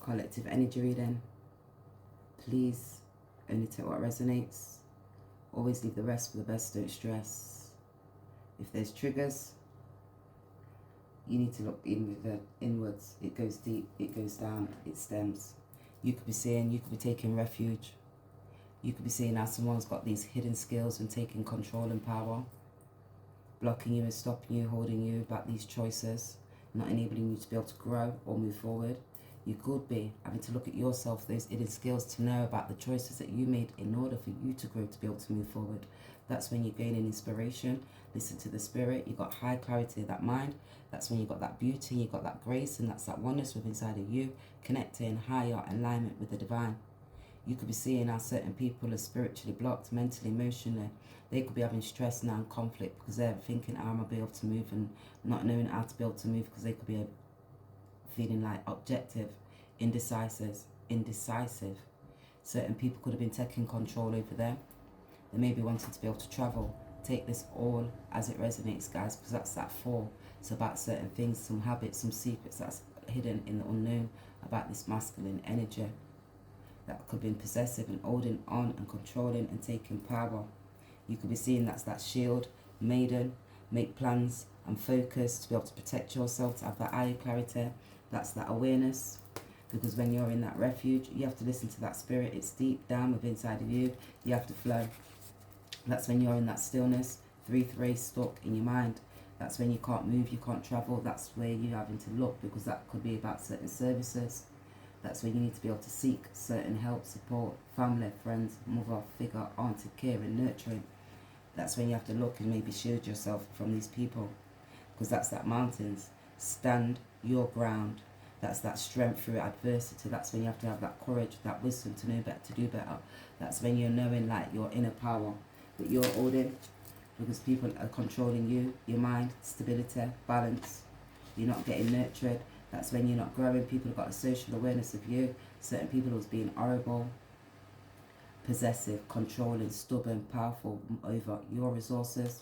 Collective energy reading. Please only take what resonates. Always leave the rest for the best, don't stress. If there's triggers, you need to look inwards. It goes deep, it goes down, it stems. You could be saying, you could be taking refuge. You could be seeing how someone's got these hidden skills and taking control and power, blocking you and stopping you, holding you about these choices, not enabling you to be able to grow or move forward. You could be having to look at yourself, those hidden skills, to know about the choices that you made in order for you to grow, to be able to move forward. That's when you're gaining inspiration. Listen to the spirit. You got high clarity of that mind. That's when you got that beauty, you got that grace, and that's that oneness within inside of you, connecting higher alignment with the divine. You could be seeing how certain people are spiritually blocked, mentally, emotionally. They could be having stress now and conflict because they're thinking, how am I be able to move, and not knowing how to be able to move because they could be feeling like objective, indecisive. Certain people could have been taking control over them. They may be wanting to be able to travel. Take this all as it resonates, guys, because that's that 4. It's about certain things, some habits, some secrets that's hidden in the unknown about this masculine energy that could be possessive and holding on and controlling and taking power. You could be seeing that's that shield, maiden, make plans and focus to be able to protect yourself, to have that eye clarity. That's that awareness, because when you're in that refuge, you have to listen to that spirit. It's deep down within inside of you. You have to flow. That's when you're in that stillness, 3-3 stuck in your mind. That's when you can't move, you can't travel. That's where you're having to look, because that could be about certain services. That's when you need to be able to seek certain help, support, family, friends, mother, figure, auntie, care and nurturing. That's when you have to look and maybe shield yourself from these people, because that's that mountains. Stand your ground. That's that strength through adversity. That's when you have to have that courage, that wisdom to know better, to do better. That's when you're knowing like your inner power that you're holding, because people are controlling you, your mind, stability, balance. You're not getting nurtured. That's when you're not growing. People have got a social awareness of you. Certain people was being horrible, possessive, controlling, stubborn, powerful over your resources.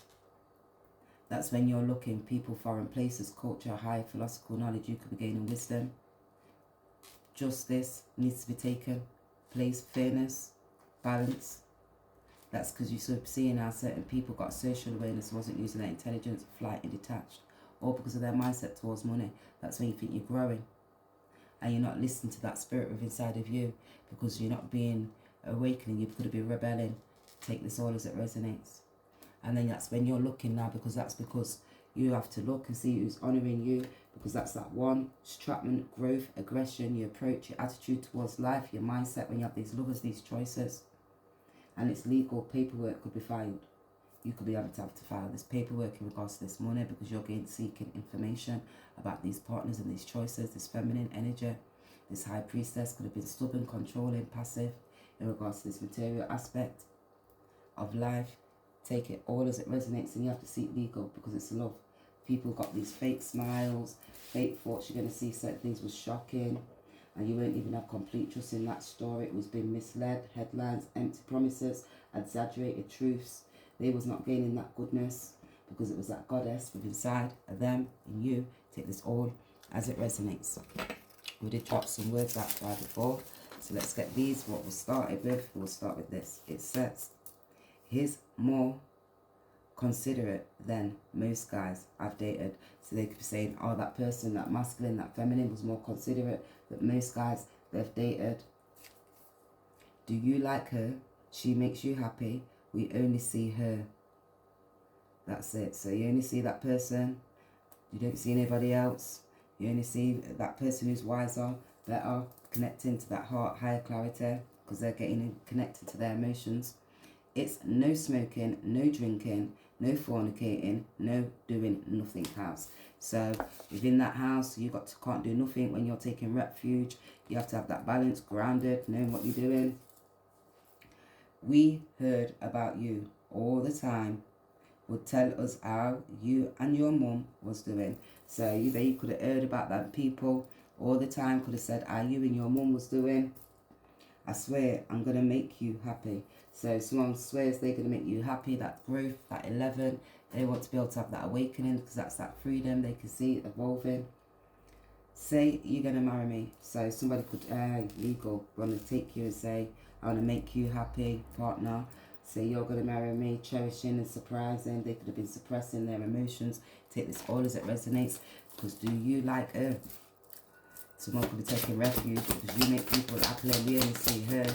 That's when you're looking, people, foreign places, culture, high philosophical knowledge. You could be gaining wisdom. Justice needs to be taken place, fairness, balance. That's because you're seeing how certain people got social awareness, wasn't using their intelligence, flight and detached, or because of their mindset towards money. That's when you think you're growing, and you're not listening to that spirit within inside of you, because you're not being awakening. You could be rebelling. Take this all as it resonates. And then that's when you're looking now, because you have to look and see who's honouring you, because that's that 1, strapment, growth, aggression, your approach, your attitude towards life, your mindset when you have these lovers, these choices. And it's legal, paperwork could be filed. You could be able to have to file this paperwork in regards to this money, because you're seeking information about these partners and these choices, this feminine energy. This high priestess could have been stubborn, controlling, passive in regards to this material aspect of life. Take it all as it resonates, and you have to seek legal, because it's love. People got these fake smiles, fake thoughts. You're going to see certain things was shocking, and you won't even have complete trust in that story. It was being misled, headlines, empty promises, exaggerated truths. They was not gaining that goodness, because it was that goddess within inside of them and you. Take this all as it resonates. We did drop some words out right before, so let's get these. What we started with, we'll start with this. It says, he's more considerate than most guys I've dated. So they could be saying, oh, that person, that masculine, that feminine was more considerate than most guys they've dated. Do you like her? She makes you happy. We only see her. That's it. So you only see that person. You don't see anybody else. You only see that person who's wiser, better, connecting to that heart, higher clarity, because they're getting connected to their emotions. It's no smoking, no drinking, no fornicating, no doing nothing house. So within that house, you can't do nothing when you're taking refuge. You have to have that balance, grounded, knowing what you're doing. We heard about you all the time. Would tell us how you and your mum was doing. So you could have heard about that people all the time, could have said how you and your mum was doing. I swear I'm going to make you happy. So someone swears they're going to make you happy, that growth, that 11. They want to be able to have that awakening, because that's that freedom. They can see it evolving. Say you're going to marry me. So somebody could, legal, want to take you and say, I want to make you happy, partner. Say you're going to marry me, cherishing and surprising. They could have been suppressing their emotions. Take this all as it resonates. Because do you like her? Someone could be taking refuge because you make people happily really see her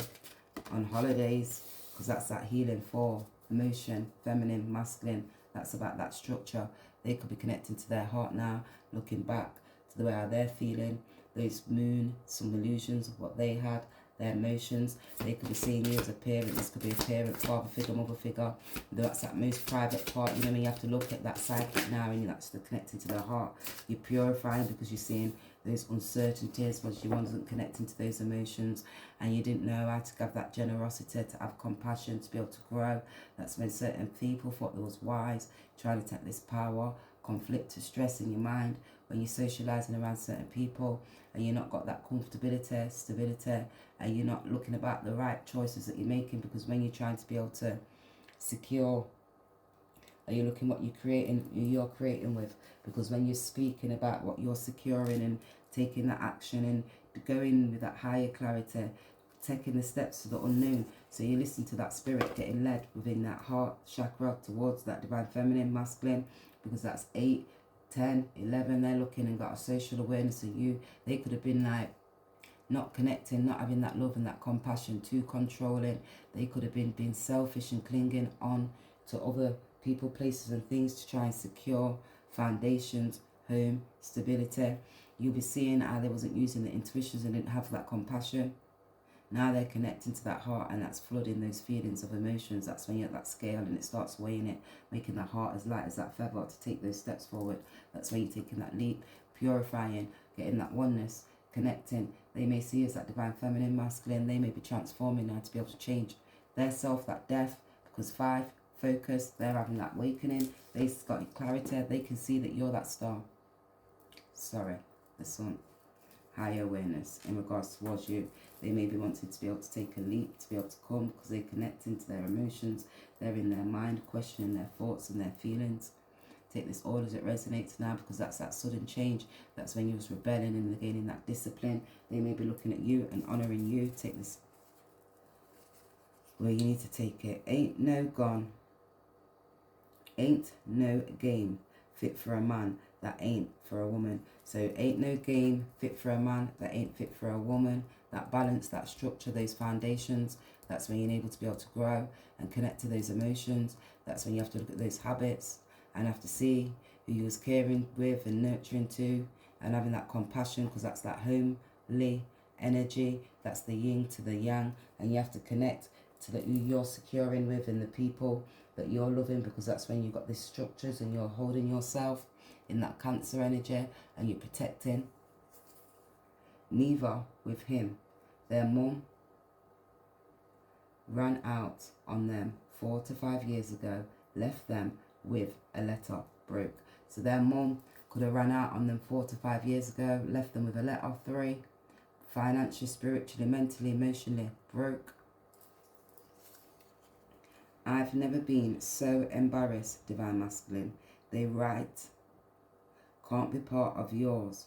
on holidays. Because that's that healing for emotion, feminine, masculine. That's about that structure. They could be connecting to their heart now, looking back to the way how they're feeling, those moon, some illusions of what they had, their emotions. They could be seeing you as a parent. This could be a parent, father figure, mother figure. That's that most private part. You know what I mean? You have to look at that psychic now and you're actually connecting to their heart. You're purifying because you're seeing those uncertainties once you wasn't connecting to those emotions and you didn't know how to have that generosity, to have compassion, to be able to grow. That's when certain people thought they was wise, trying to take this power, conflict to stress in your mind when you're socializing around certain people and you're not got that comfortability, stability, and you're not looking about the right choices that you're making, because when you're trying to be able to secure, are you looking what you're creating with? Because when you're speaking about what you're securing and taking that action and going with that higher clarity, taking the steps to the unknown. So you listen to that spirit getting led within that heart chakra towards that divine feminine, masculine, because that's 8, 10, 11. They're looking and got a social awareness of you. They could have been like not connecting, not having that love and that compassion, too controlling. They could have been being selfish and clinging on to other people, places and things to try and secure foundations, home, stability. You'll be seeing how they wasn't using the intuitions and didn't have that compassion. Now they're connecting to that heart and that's flooding those feelings of emotions. That's when you're at that scale and it starts weighing it, making the heart as light as that feather to take those steps forward. That's when you're taking that leap, purifying, getting that oneness, connecting. They may see as that divine feminine, masculine. They may be transforming now to be able to change their self, that death, because 5, focus, they're having that awakening. They've got clarity. They can see that you're that star. Sorry, the sun. Higher awareness in regards towards you. They may be wanting to be able to take a leap, to be able to come, because they're connecting to their emotions. They're in their mind, questioning their thoughts and their feelings. Take this all as it resonates now, because that's that sudden change. That's when you was rebelling and gaining that discipline. They may be looking at you and honouring you. Take this where you need to take it. Ain't no gone. Ain't no game fit for a man that ain't for a woman. So ain't no game fit for a man that ain't fit for a woman. That balance, that structure, those foundations, that's when you're able to be able to grow and connect to those emotions. That's when you have to look at those habits and have to see who you was caring with and nurturing to and having that compassion, because that's that homely energy. That's the yin to the yang, and you have to connect to who you're securing with and the people that you're loving, because that's when you've got these structures and you're holding yourself in that Cancer energy and you're protecting. Neither with him. Their mum ran out on them 4 to 5 years ago, left them with a letter, broke. So their mum could have run out on them 4 to 5 years ago, left them with a letter, 3, financially, spiritually, mentally, emotionally, broke. I've never been so embarrassed, divine masculine. They write, can't be part of yours.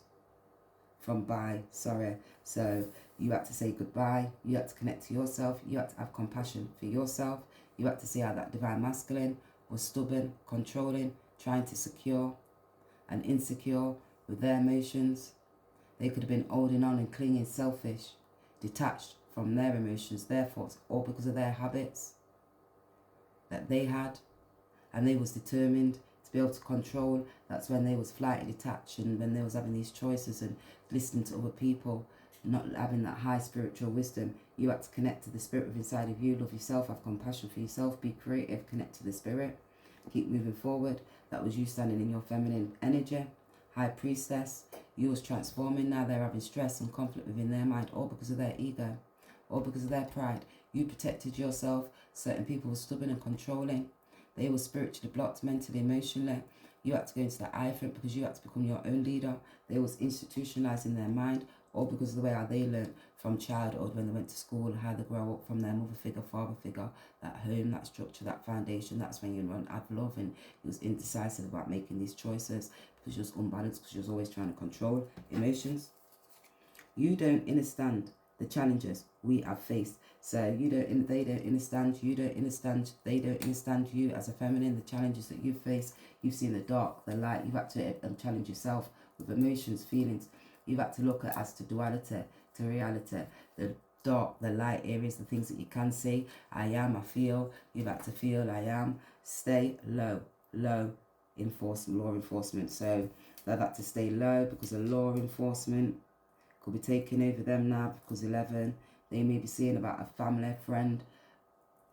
From bye, sorry. So you have to say goodbye. You have to connect to yourself. You have to have compassion for yourself. You have to see how that divine masculine was stubborn, controlling, trying to secure and insecure with their emotions. They could have been holding on and clinging, selfish, detached from their emotions, their thoughts, all because of their habits that they had, and they was determined to be able to control. That's when they was flighty, detached, and when they was having these choices and listening to other people, not having that high spiritual wisdom. You had to connect to the spirit within inside of you, love yourself, have compassion for yourself, be creative, connect to the spirit, keep moving forward. That was you standing in your feminine energy. High priestess, you was transforming. Now they're having stress and conflict within their mind, all because of their ego, all because of their pride. You protected yourself. Certain people were stubborn and controlling. They were spiritually blocked, mentally, emotionally. You had to go into the eye front because you had to become your own leader. They was institutionalized in their mind, all because of the way how they learned from childhood when they went to school, how they grow up from their mother figure, father figure, that home, that structure, that foundation. That's when you learn have love, and you was indecisive about making these choices because you was unbalanced, because you was always trying to control emotions. You don't understand the challenges we have faced. So they don't understand, you don't understand, they don't understand you as a feminine, the challenges that you face. You've seen the dark, the light. You've had to challenge yourself with emotions, feelings. You've had to look at as to duality, to reality, the dark, the light areas, the things that you can see. I am, I feel. You've had to feel, I am. Stay low, law enforcement. So they've had to stay low because the law enforcement could be taking over them now, because 11, they may be seeing about a family, friend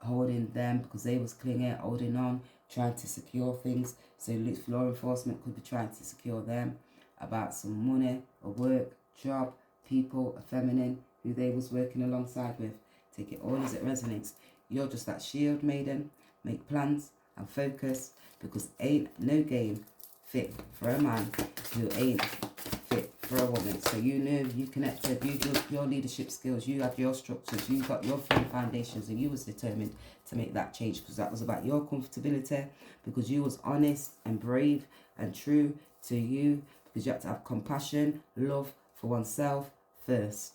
holding them because they was clinging, holding on, trying to secure things. So law enforcement could be trying to secure them about some money, a work, job, people, a feminine who they was working alongside with. Take it all as it resonates. You're just that shield maiden. Make plans and focus, because ain't no game fit for a man who ain't fit for a woman. So you know, you connected, you your leadership skills, you have your structures, you got your firm foundations, and you was determined to make that change, because that was about your comfortability, because you was honest and brave and true to you, because you have to have compassion, love for oneself first.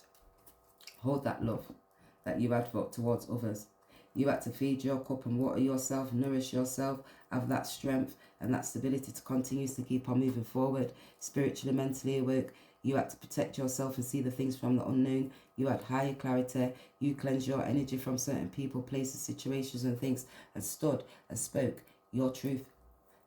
Hold that love that you had towards others. You had to feed your cup and water yourself, nourish yourself, have that strength and that stability to continue to keep on moving forward, spiritually, mentally awake. You had to protect yourself and see the things from the unknown. You had higher clarity. You cleansed your energy from certain people, places, situations and things, and stood and spoke your truth.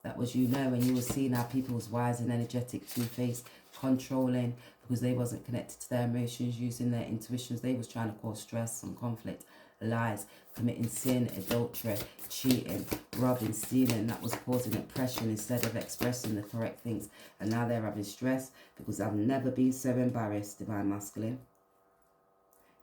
That was you know, and you were seeing how people was wise and energetic, two-faced, controlling, because they wasn't connected to their emotions, using their intuitions. They was trying to cause stress and conflict, lies, committing sin, adultery, cheating, robbing, stealing. That was causing oppression instead of expressing the correct things. And now they're having stress because I've never been so embarrassed, divine masculine,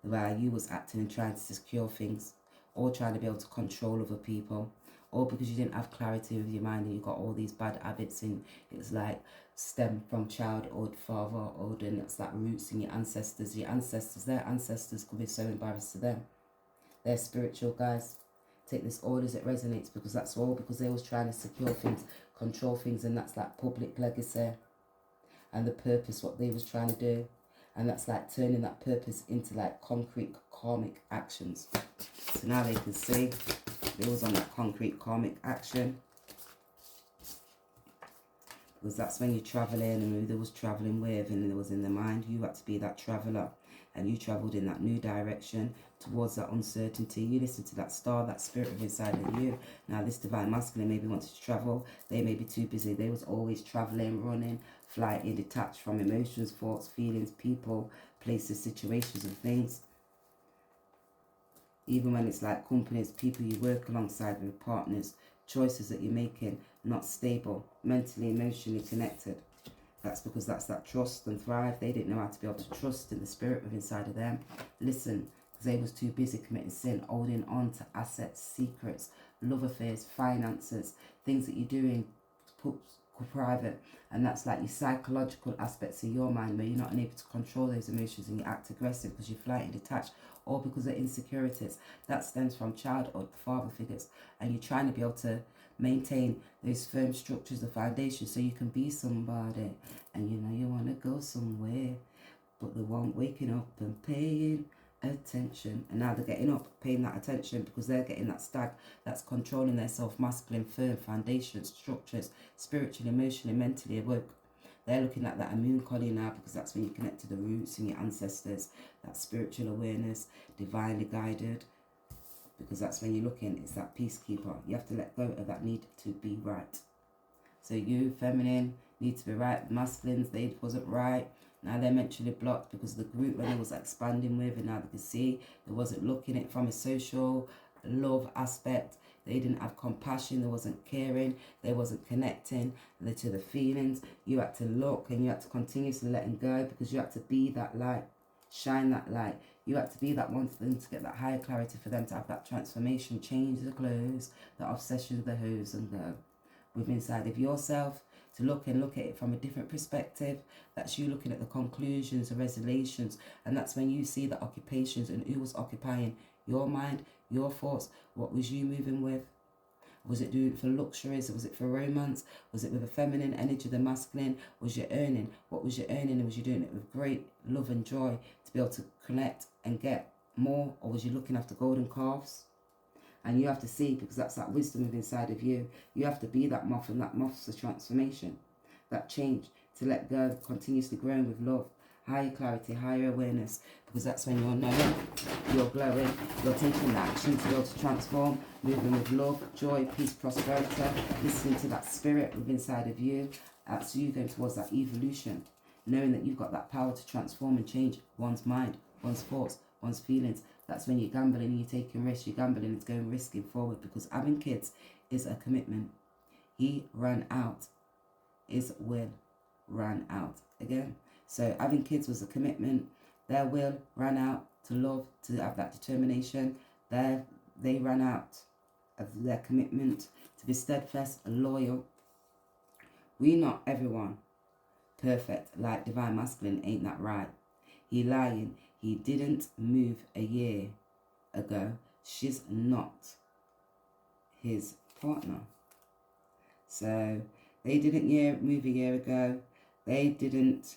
where you was acting and trying to secure things, or trying to be able to control other people, or because you didn't have clarity with your mind and you got all these bad habits, and it's like stem from childhood, fatherhood, and it's like roots in your ancestors. Your ancestors, their ancestors could be so embarrassed to them. They're spiritual guys. Take this all as it resonates, because that's all because they was trying to secure things, control things, and that's like public legacy and the purpose, what they was trying to do. And that's like turning that purpose into like concrete karmic actions. So now they can see they was on that concrete karmic action. Because that's when you're travelling, and who they was travelling with, and it was in the mind. You had to be that traveller, and you travelled in that new direction towards that uncertainty. You listen to that star, that spirit inside of you. Now this divine masculine maybe wants to travel. They may be too busy. They was always travelling, running, flying, detached from emotions, thoughts, feelings, people, places, situations and things. Even when it's like companies, people you work alongside with, partners, choices that you're making, not stable, mentally, emotionally connected. That's because that's that trust and thrive. They didn't know how to be able to trust in the spirit within inside of them. Listen, because they was too busy committing sin, holding on to assets, secrets, love affairs, finances, things that you're doing private. And that's like your psychological aspects of your mind, where you're not able to control those emotions and you act aggressive because you're flighty, detached, or because of insecurities. That stems from childhood, father figures, and you're trying to be able to maintain those firm structures, the foundation, so you can be somebody, and you know you want to go somewhere, but they weren't waking up and paying attention. And now they're getting up, paying that attention, because they're getting that stag that's controlling their self-masculine, firm foundations, structures, spiritually, emotionally, mentally awoke. They're looking at that immune colony now, because that's when you connect to the roots and your ancestors, that spiritual awareness, divinely guided, because that's when you're looking, it's that peacekeeper. You have to let go of that need to be right. So you, feminine, need to be right. The masculines, they wasn't right. Now they're mentally blocked because the group when they was expanding with, and now they can see they wasn't looking at it from a social love aspect. They didn't have compassion, they wasn't caring, they wasn't connecting to the feelings. You had to look, and you had to continuously letting go, because you had to be that light, shine that light. You had to be that one for them to get that higher clarity, for them to have that transformation, change the clothes, the obsession with the hose, and go within inside of yourself, to look and look at it from a different perspective. That's you looking at the conclusions, the resolutions, and that's when you see the occupations and who was occupying your mind, your thoughts. What was you moving with? Was it doing it for luxuries? Was it for romance? Was it with a feminine energy, the masculine? Was you earning? What was you earning? And was you doing it with great love and joy to be able to connect and get more? Or was you looking after golden calves? And you have to see, because that's that wisdom within inside of you. You have to be that moth, and that moth's the transformation, that change, to let go, continuously growing with love, higher clarity, higher awareness, because that's when you're knowing, you're glowing, you're taking that action to be able to transform, moving with love, joy, peace, prosperity, listening to that spirit within inside of you. That's you going towards that evolution, knowing that you've got that power to transform and change one's mind, one's thoughts, one's feelings. That's when you're gambling and you're taking risks. You're gambling and it's going risking forward, because having kids is a commitment. He ran out. His will ran out again. So having kids was a commitment. Their will ran out to love, to have that determination. They ran out of their commitment to be steadfast and loyal. We not everyone perfect like divine masculine, ain't that right? He lying. He didn't move a year ago. She's not his partner. So they didn't move a year ago. They didn't.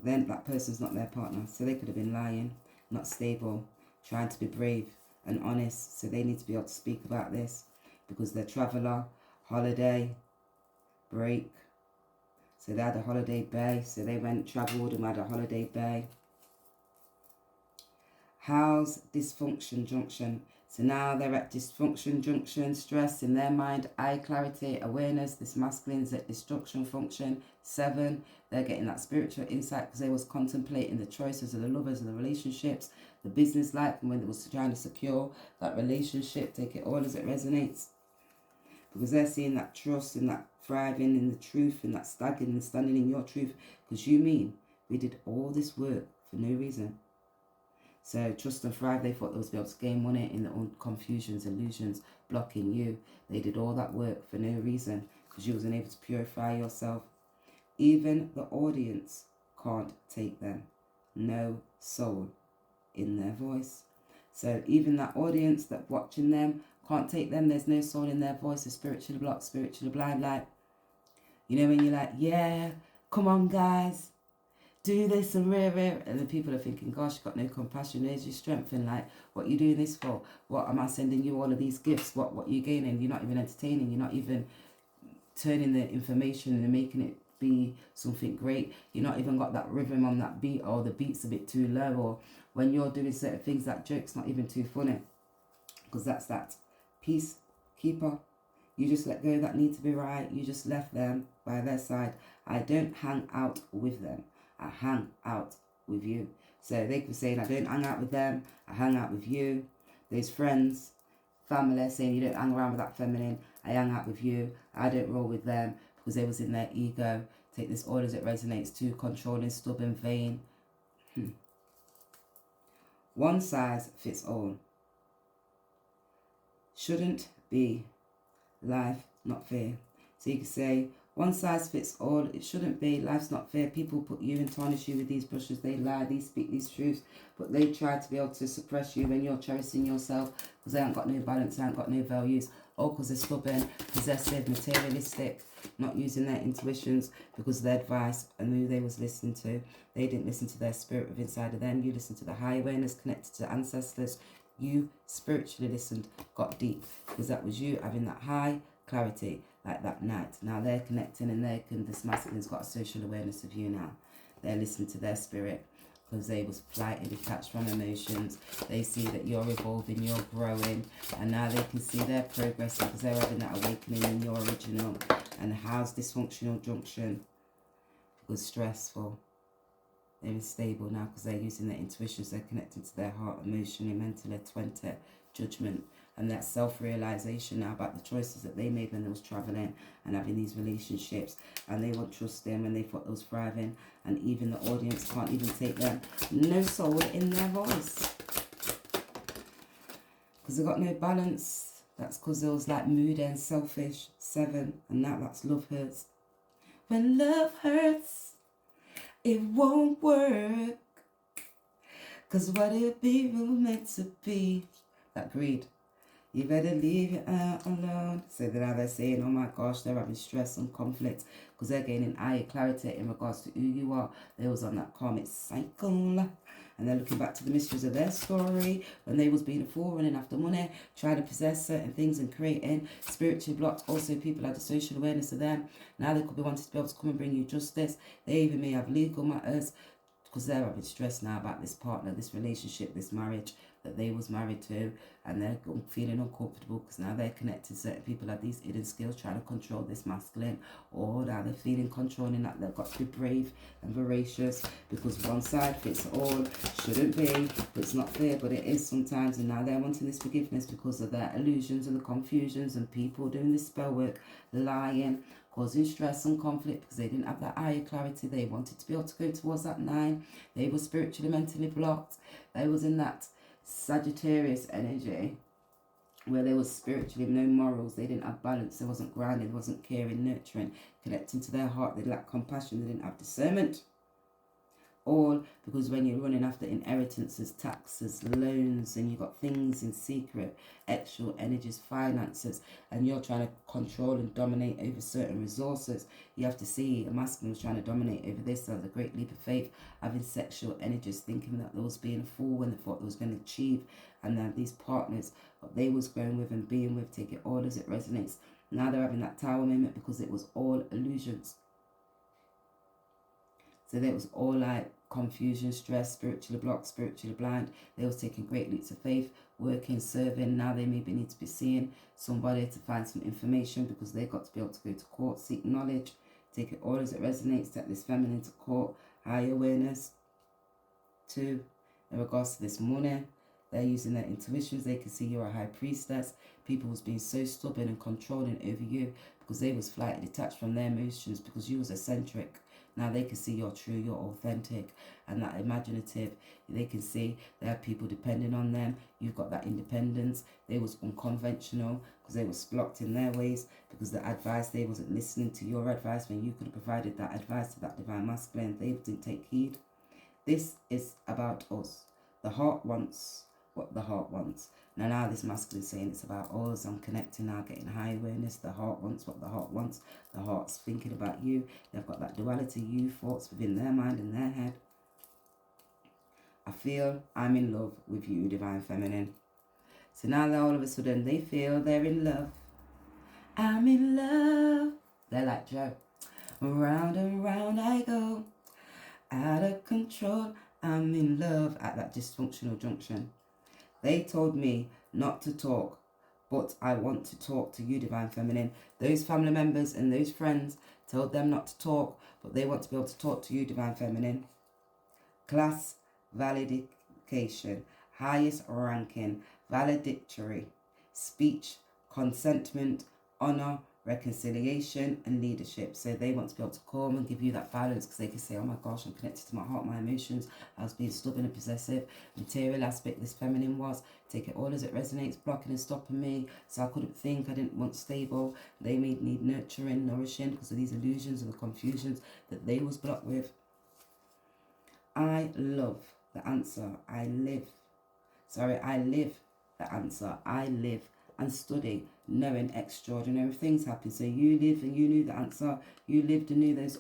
Then that person's not their partner. So they could have been lying, not stable, trying to be brave and honest. So they need to be able to speak about this, because they're traveller, holiday, break. So they had a holiday bay. So they went, travelled and had a holiday bay. House dysfunction junction. So now they're at dysfunction junction, stress in their mind, eye clarity, awareness. This masculine's at destruction function. 7, they're getting that spiritual insight because they was contemplating the choices of the lovers and the relationships, the business life, and when they was trying to secure that relationship, take it all as it resonates. Because they're seeing that trust and that thriving in the truth and that standing in your truth. Because you mean we did all this work for no reason. So trust and thrive, they thought they was able to gain money in their own confusions, illusions, blocking you. They did all that work for no reason, because you wasn't able to purify yourself. Even the audience can't take them. No soul in their voice. So even that audience that watching them can't take them. There's no soul in their voice. They're spiritually blocked, spiritually blind. Like, you know, when you're like, yeah, come on guys, do this and rare, and the people are thinking, gosh, you've got no compassion, there's your strength, and like, what are you doing this for? What am I sending you all of these gifts? What are you gaining? You're not even entertaining, you're not even turning the information and making it be something great. You're not even got that rhythm on that beat, or the beat's a bit too low, or when you're doing certain things, that joke's not even too funny, because that's that peacekeeper. You just let go that need to be right. You just left them by their side. I don't hang out with them. I hang out with you. So they could say, I don't hang out with them, I hang out with you. There's friends, family saying you don't hang around with that feminine. I hang out with you. I don't roll with them, because they was in their ego. Take this all as it resonates, too controlling, stubborn, vain. One size fits all. Shouldn't be. Life not fair. So you can say, one size fits all. It shouldn't be. Life's not fair. People put you and tarnish you with these brushes. They lie. They speak these truths. But they try to be able to suppress you when you're cherishing yourself, because they ain't got no balance. They ain't got no values. All because they're stubborn, possessive, materialistic, not using their intuitions because of their advice and who they was listening to. They didn't listen to their spirit within inside of them. You listened to the high awareness connected to ancestors. You spiritually listened, got deep, because that was you having that high clarity, like that night. Now they're connecting, and this masculine's got a social awareness of you now. They're listening to their spirit, because they was flight and detached from emotions. They see that you're evolving, you're growing, and now they can see they're progressing, because they're having that awakening in your original. And how's dysfunctional junction was stressful. They're unstable now because they're using their intuitions. They're connected to their heart, emotionally, mentally, 20, judgment. And that self-realization now about the choices that they made when they was traveling and having these relationships. And they won't trust them when they thought they was thriving. And even the audience can't even take them. No soul in their voice. Because they got no balance. That's because they was like moody and selfish. 7. And now that's love hurts. When love hurts, it won't work, 'cause what it be was meant to be. That greed. You better leave it out alone. So then now they're saying, oh my gosh, they're having stress and conflict because they're gaining higher clarity in regards to who you are. They was on that karmic cycle. And they're looking back to the mysteries of their story when they was being a fool, running after money, trying to possess certain things and creating spiritually blocked. Also, people had a social awareness of them. Now they could be wanting to be able to come and bring you justice. They even may have legal matters because they're having stress now about this partner, this relationship, this marriage that they was married to, and they're feeling uncomfortable because now they're connected. Certain people have these hidden skills trying to control this masculine, or now they're feeling controlling, that they've got to be brave and voracious because one side fits all. Shouldn't be, but it's not fair, but it is sometimes. And now they're wanting this forgiveness because of their illusions and the confusions and people doing this spell work, lying, causing stress and conflict because they didn't have that higher clarity. They wanted to be able to go towards that 9. They were spiritually, mentally blocked. They was in that Sagittarius energy where there was spiritually no morals. They didn't have balance. They wasn't grounded. They wasn't caring, nurturing, connecting to their heart. They lacked compassion. They didn't have discernment. All because when you're running after inheritances, taxes, loans, and you've got things in secret, actual energies, finances, and you're trying to control and dominate over certain resources, you have to see a masculine was trying to dominate over this. There was a great leap of faith, having sexual energies, thinking that they was being a fool when they thought they was going to achieve, and then these partners, what they was going with and being with, take it all as it resonates. Now they're having that tower moment because it was all illusions. So there was all like confusion, stress, spiritually blocked, spiritually blind. They was taking great leaps of faith, working, serving. Now they maybe need to be seeing somebody to find some information because they got to be able to go to court, seek knowledge, take it all as it resonates, take this feminine to court, high awareness. 2, in regards to this money, they're using their intuitions. They can see you're a high priestess. People was being so stubborn and controlling over you because they was flighted, detached from their emotions because you was eccentric. Now they can see you're true, you're authentic, and that imaginative. They can see there are people depending on them. You've got that independence. They was unconventional because they was blocked in their ways because the advice, they wasn't listening to your advice when you could have provided that advice to that divine masculine. They didn't take heed. This is about us. The heart wants what the heart wants. Now this masculine is saying it's about us. I'm connecting now, getting high awareness. The heart wants what the heart wants. The heart's thinking about you. They've got that duality, you thoughts within their mind and their head. I feel I'm in love with you, divine feminine. So now all of a sudden they feel they're in love. I'm in love. They're like Joe. Round and round I go. Out of control. I'm in love at that dysfunctional junction. They told me not to talk, but I want to talk to you, divine feminine. Those family members and those friends told them not to talk, but they want to be able to talk to you, divine feminine. Class validation, highest ranking, valedictory, speech, consentment, honor, reconciliation and leadership. So they want to be able to come and give you that balance because they can say, oh my gosh, I'm connected to my heart, my emotions. I was being stubborn and possessive. Material aspect, this feminine was. Take it all as it resonates, blocking and stopping me. So I couldn't think, I didn't want stable. They made need nurturing, nourishing because of these illusions and the confusions that they was blocked with. I love the answer. I live the answer. I live and study, knowing extraordinary things happen. So you live and you knew the answer. You lived and knew those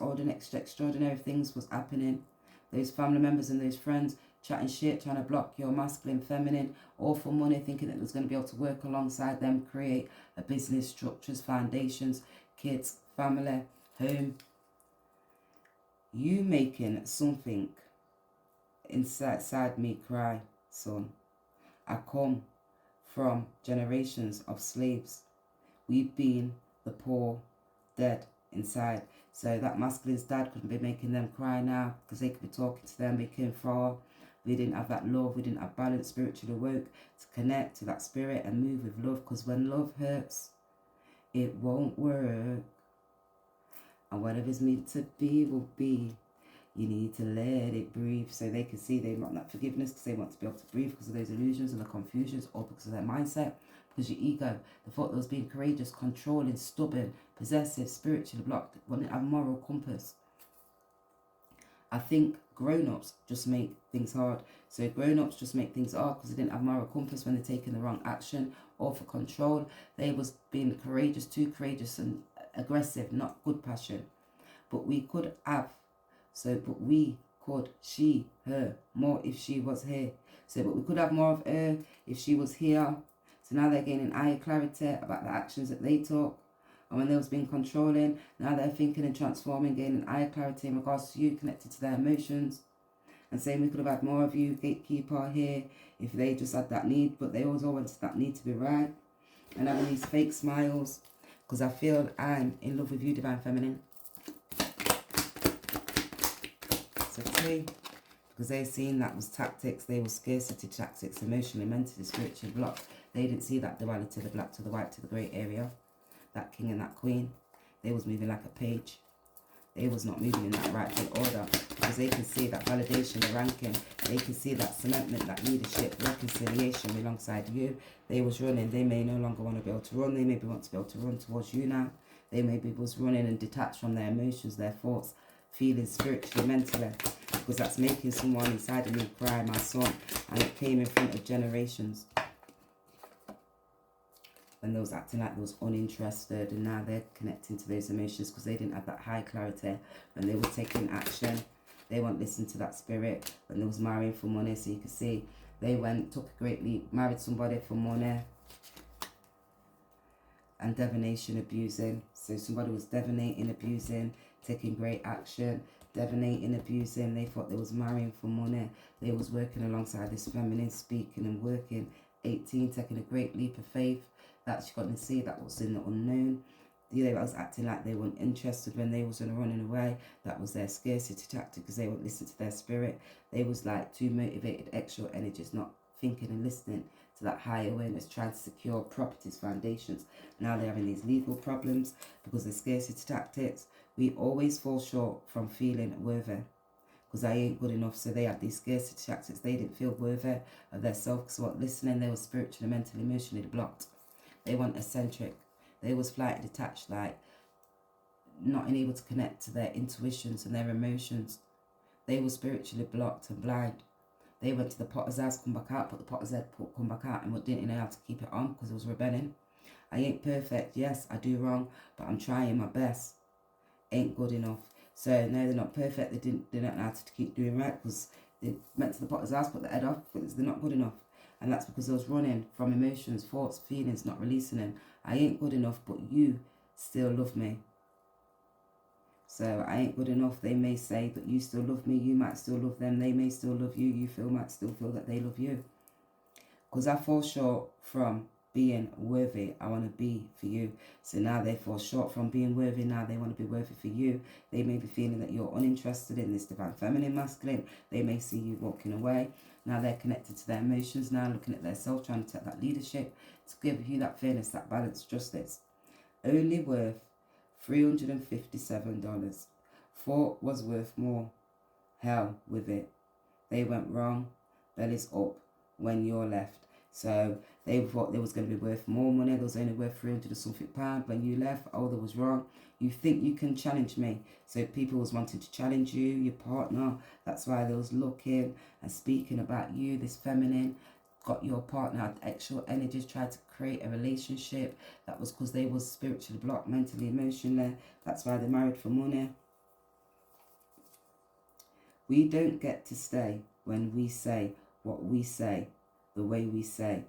extraordinary things was happening. Those family members and those friends chatting shit, trying to block your masculine, feminine, all for money, thinking that it was going to be able to work alongside them, create a business, structures, foundations, kids, family, home. You making something inside me cry, son. I come from generations of slaves. We've been the poor, dead inside. So that masculine's dad couldn't be making them cry now because they could be talking to them, making far. We didn't have that love. We didn't have balance, spiritually awoke to connect to that spirit and move with love, because when love hurts, it won't work. And whatever's meant to be will be. You need to let it breathe. So they can see they want that forgiveness because they want to be able to breathe because of those illusions and the confusions, or because of their mindset, because your ego, the thought that was being courageous, controlling, stubborn, possessive, spiritually blocked, wanting to have moral compass. I think grown-ups just make things hard. So grown-ups just make things hard because they didn't have moral compass when they're taking the wrong action or for control. They was being courageous, too courageous and aggressive, not good passion. But we could have, but we could, she, her, more if she was here. So, but we could have more of her if she was here. So now they're gaining higher clarity about the actions that they took. And when they was being controlling, now they're thinking and transforming, gaining higher clarity in regards to you, connected to their emotions. And saying we could have had more of you, gatekeeper, here, if they just had that need. But they also wanted that need to be right. And having these fake smiles. Because I feel I'm in love with you, Divine Feminine. So 2. Because they're seeing that was tactics. They were scarcity tactics, emotionally, mentally, spiritually blocked. They didn't see that duality, the black to the white to the grey area. That king and that queen. They was moving like a page. They was not moving in that rightful order. Because they can see that validation, the ranking. They can see that cementment, that leadership, reconciliation alongside you. They was running. They may no longer want to be able to run. They maybe want to be able to run towards you now. They maybe was running and detached from their emotions, their thoughts, feelings spiritually, mentally. Because that's making someone inside of me cry, my son. And it came in front of generations. When they was acting like they was uninterested, and now they're connecting to those emotions because they didn't have that high clarity when they were taking action. They won't listen to that spirit when they was marrying for money. So you can see they took a great leap, married somebody for money, and divination, abusing. So somebody was divinating, abusing, taking great action, divinating, abusing. They thought they was marrying for money. They was working alongside this feminine, speaking and working. 18, taking a great leap of faith. That she got to see that was in the unknown. They was acting like they weren't interested when they was running away. That was their scarcity tactic because they wouldn't listen to their spirit. They was like too motivated, extra energies, not thinking and listening to that higher awareness, trying to secure properties, foundations. Now they're having these legal problems because of scarcity tactics. We always fall short from feeling worthy because I ain't good enough. So they have these scarcity tactics. They didn't feel worthy of their self because what listening, they were spiritually, mentally, emotionally blocked. They weren't eccentric. They was flight detached, like not able to connect to their intuitions and their emotions. They were spiritually blocked and blind. They went to the potter's house, come back out, but the potter's head come back out and didn't know how to keep it on because it was rebelling. I ain't perfect. Yes, I do wrong, but I'm trying my best. Ain't good enough. So no, they're not perfect. They don't know how to keep doing right because they went to the potter's house, put the head off, but they're not good enough. And that's because I was running from emotions, thoughts, feelings, not releasing them. I ain't good enough, but you still love me. So I ain't good enough. They may say that you still love me. You might still love them. They may still love you. You might still feel that they love you. Because I fall short from being worthy. I want to be for you. So now they fall short from being worthy. Now they want to be worthy for you. They may be feeling that you're uninterested in this divine feminine masculine. They may see you walking away. Now they're connected to their emotions. Now looking at their self, trying to take that leadership to give you that fairness, that balance, justice. Only worth $357. Thought was worth more. Hell with it. They went wrong. Bellies up when you're left. So they thought they was going to be worth more money. They was only worth 300 and something pound when you left. Oh, that was wrong. You think you can challenge me. So people was wanting to challenge you, your partner. That's why they was looking and speaking about you, this feminine. Got your partner had extra energies, tried to create a relationship. That was because they was spiritually blocked, mentally, emotionally. That's why they married for money. We don't get to stay when we say what we say, the way we say.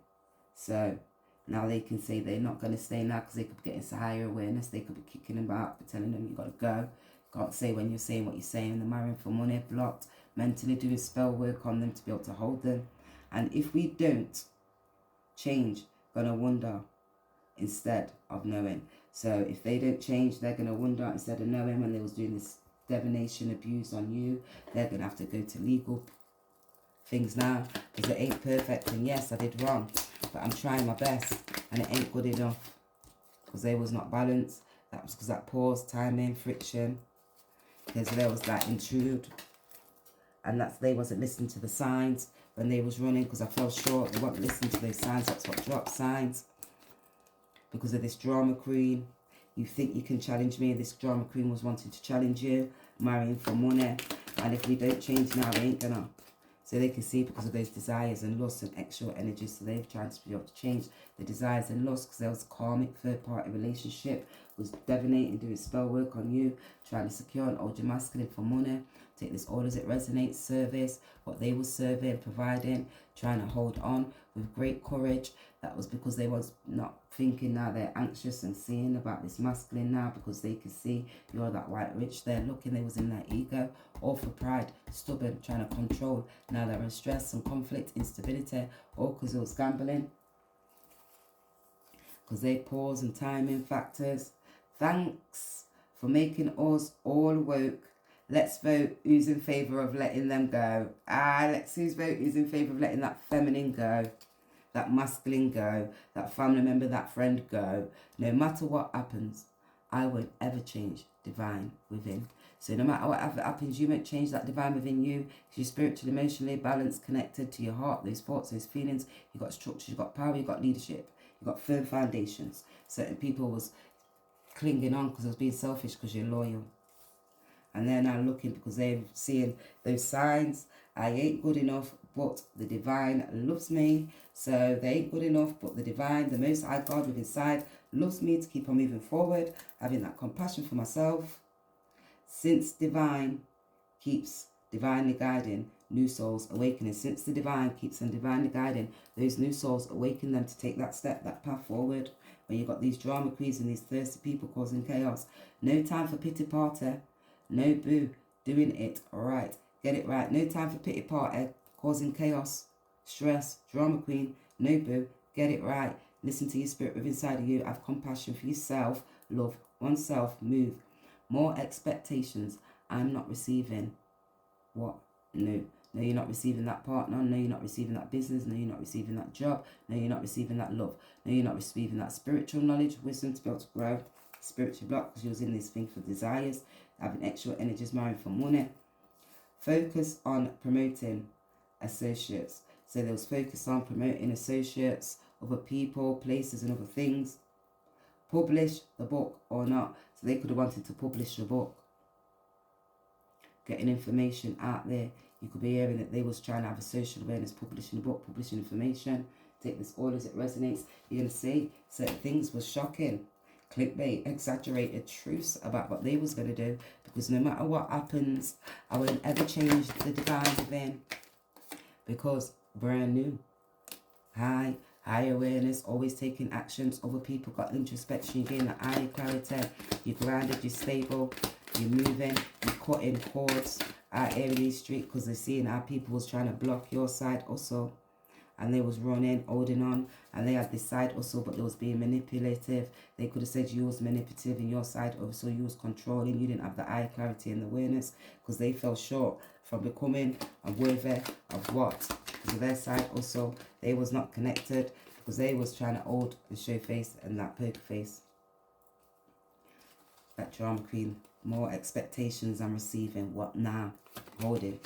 So now they can say they're not going to stay now because they could be getting some higher awareness. They could be kicking them out, telling them you got to go. Can't say when you're saying what you're saying. They're marrying for money, blocked, mentally doing spell work on them to be able to hold them. And if we don't change, gonna wonder instead of knowing. So if they don't change, they're gonna wonder instead of knowing. When they was doing this divination abuse on you, they're gonna have to go to legal things now because it ain't perfect. And yes, I did wrong, but I'm trying my best and it ain't good enough because they was not balanced. That was because that pause, timing, friction, because there was that intrude, and that's they wasn't listening to the signs when they was running because I fell short. They weren't listening to those signs. That's what dropped signs because of this drama queen. You think you can challenge me. This drama queen was wanting to challenge you, marrying for money. And if we don't change now, we ain't gonna. So they can see because of those desires and lusts and extra energies. So they've tried to be able to change the desires and lusts because there was karmic third-party relationship, was divinating, doing spell work on you, trying to secure and hold your masculine for money. Take this all as it resonates, service, what they were serving, providing, trying to hold on with great courage. That was because they was not thinking. Now they're anxious and seeing about this masculine now because they can see you're that white rich. They're looking, they was in that ego, all for pride, stubborn, trying to control. Now they're in stress and conflict, instability, all because it was gambling. Because they pause and timing factors. Thanks for making us all woke. Let's vote who's in favour of letting them go. Let's vote who's in favour of letting that feminine go, that masculine go, that family member, that friend go. No matter what happens, I won't ever change divine within. So no matter what happens, you won't change that divine within you. You're spiritually, emotionally balanced, connected to your heart, those thoughts, those feelings. You've got structure, you've got power, you've got leadership, you've got firm foundations. Certain people was clinging on because I was being selfish because you're loyal. And they're now looking because they're seeing those signs. I ain't good enough, but the divine loves me. So they ain't good enough, but the divine, the most high God within inside, loves me to keep on moving forward, having that compassion for myself. Since divine keeps divinely guiding new souls awakening, since the divine keeps on divinely guiding those new souls, awaken them to take that step, that path forward. When you've got these drama queens and these thirsty people causing chaos, no time for pity party. No boo, doing it right. Get it right. No time for pity party, causing chaos, stress, drama queen. No boo, get it right. Listen to your spirit within inside of you. Have compassion for yourself. Love oneself. Move. More expectations. I'm not receiving. What? No. No, you're not receiving that partner. No, you're not receiving that business. No, you're not receiving that job. No, you're not receiving that love. No, you're not receiving that spiritual knowledge, wisdom to be able to grow. Spiritual block because you're in this thing for desires. Having extra energies, marrying for money. Focus on promoting associates. So there was focus on promoting associates, other people, places and other things. Publish the book or not. So they could have wanted to publish the book. Getting information out there. You could be hearing that they was trying to have a social awareness, publishing a book, publishing information. Take this all as it resonates. You're going to see certain things was shocking. Clickbait, exaggerated truths about what they was going to do, because no matter what happens, I won't ever change the divine within, because brand new, high awareness, always taking actions. Other people got introspection, you gain that higher clarity, you're grounded, you're stable, you're moving, you're cutting cords out here in these streets, because they're seeing how people was trying to block your side also. And they was running, holding on, and they had this side also, but they was being manipulative. They could have said you was manipulative in your side, so you was controlling. You didn't have the eye clarity and the awareness, because they fell short from becoming worthy of what? Because of their side also, they was not connected, because they was trying to hold the show face and that poker face. That drama queen, more expectations and receiving. What now? Holding,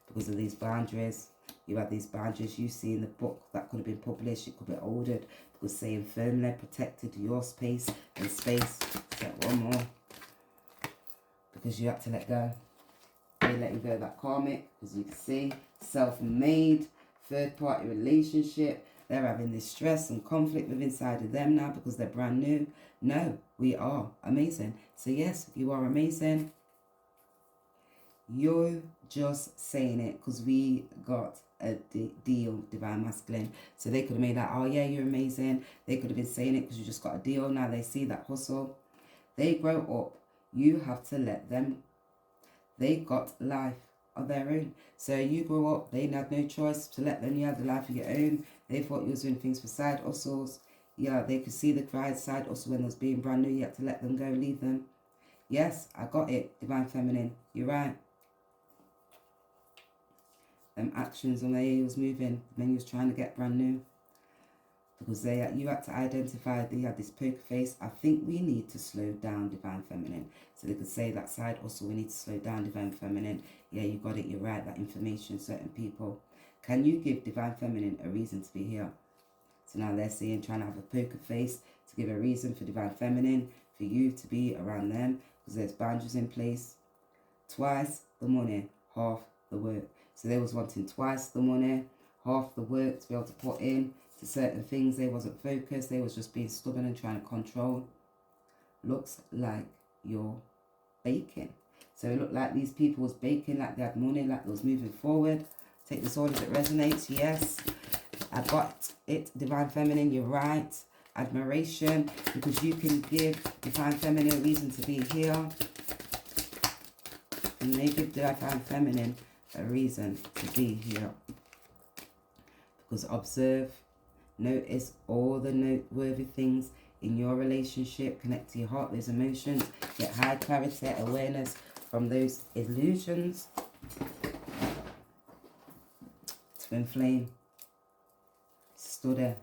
because of these boundaries. You had these boundaries you see in the book that could have been published, it could be ordered, because saying firmly protected your space and space. Set one more. Because you had to let go. They let you go that karmic, because you can see, self-made, third-party relationship. They're having this stress and conflict within inside of them now because they're brand new. No, we are amazing. So yes, you are amazing. You're just saying it because we got a deal, divine masculine. So they could have made that, oh yeah, you're amazing. They could have been saying it because you just got a deal. Now they see that hustle. They grow up. You have to let them. They got life of their own. So you grow up. They had no choice to let them. You had the life of your own. They thought you was doing things for side hustles. Yeah, they could see the pride side hustle when they was being brand new. You had to let them go, leave them. Yes, I got it, divine feminine. You're right. Actions and the way he was moving when he was trying to get brand new, because you had to identify they had this poker face. I think we need to slow down, divine feminine. So they could say that side also, we need to slow down, divine feminine. Yeah, you got it, you're right, that information. Certain people, can you give divine feminine a reason to be here? So now they're saying, trying to have a poker face to give a reason for divine feminine, for you to be around them, because there's boundaries in place. Twice the money. half the work. So they was wanting twice the money, half the work to be able to put in to certain things. They wasn't focused. They was just being stubborn and trying to control. Looks like you're baking. So it looked like these people was baking, like they had money, like they was moving forward. Take this all as it resonates. Yes, I got it. Divine Feminine, you're right. Admiration, because you can give Divine Feminine a reason to be here. And they give Divine Feminine a reason to be here. Because observe, notice all the noteworthy things in your relationship. Connect to your heart, those emotions. Get high clarity, awareness from those illusions. Twin flame. Study.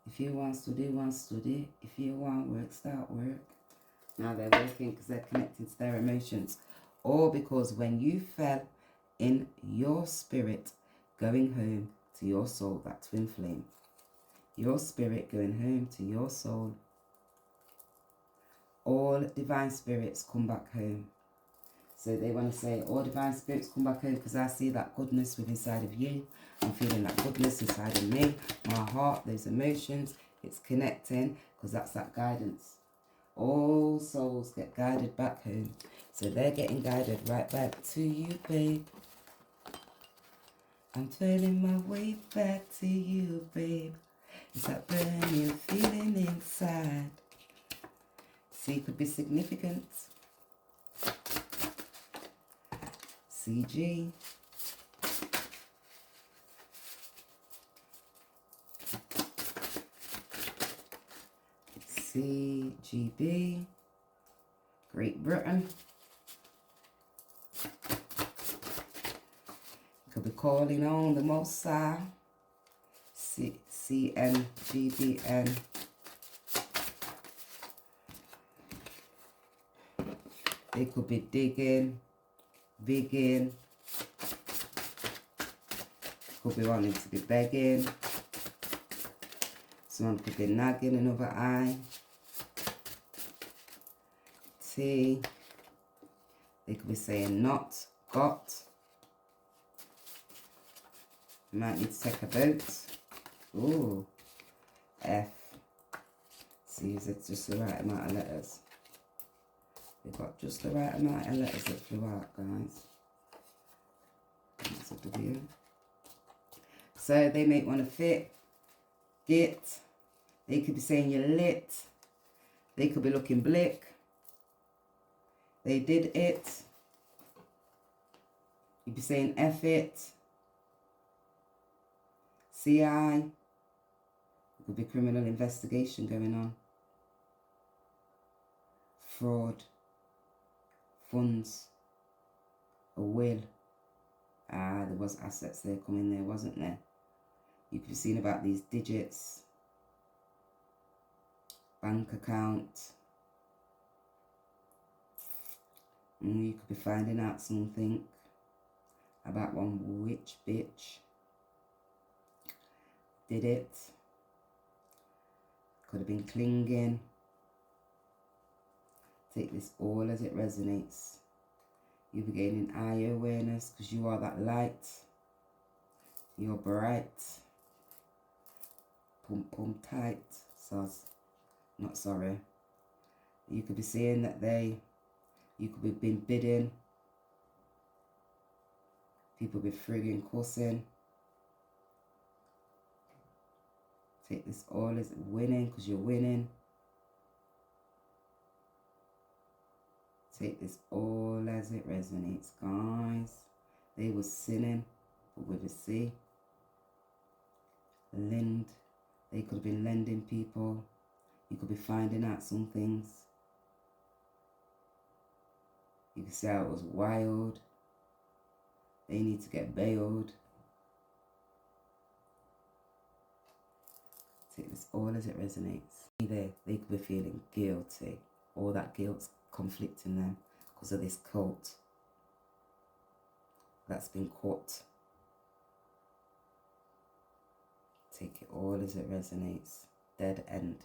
If you want study. If you want work, start work. Now they're working because they're connecting to their emotions. Or because when you fell in your spirit, going home to your soul, that twin flame. Your spirit going home to your soul. All divine spirits come back home. So they want to say, all divine spirits come back home because I see that goodness within inside of you. I'm feeling that goodness inside of me. My heart, those emotions, it's connecting because that's that guidance. All souls get guided back home. So they're getting guided right back to you, babe. I'm turning my way back to you, babe. It's that burning feeling inside. See, could be significant. CG. CGB. Great Britain. Could be calling on the Most High. CNGBN. They could be digging, bigging. Could be wanting to be begging. Someone could be nagging another eye. T. They could be saying not, got. You might need to take a boat. Ooh. F. See, is it just the right amount of letters? We've got just the right amount of letters that flew out, guys. That's a W. So they may want to fit, get. They could be saying you're lit. They could be looking blick. They did it. You'd be saying F it. CI. There could be criminal investigation going on. Fraud. Funds. A will. There was assets there coming there, wasn't there? You could be seeing about these digits. Bank account. You could be finding out something about one witch bitch. Did it. Could have been clinging. Take this all as it resonates. You'll be gaining eye awareness because you are that light. You're bright. Pum pum tight. Not sorry. You could be saying that you could be being bidding. People be frigging cussing. Take this all as winning because you're winning. Take this all as it resonates, guys. They were sinning, but with a C. Lend. They could have been lending people. You could be finding out some things. You could say I was wild. They need to get bailed. Take this all as it resonates. Either they could be feeling guilty. All that guilt's conflicting them because of this cult that's been caught. Take it all as it resonates. Dead end.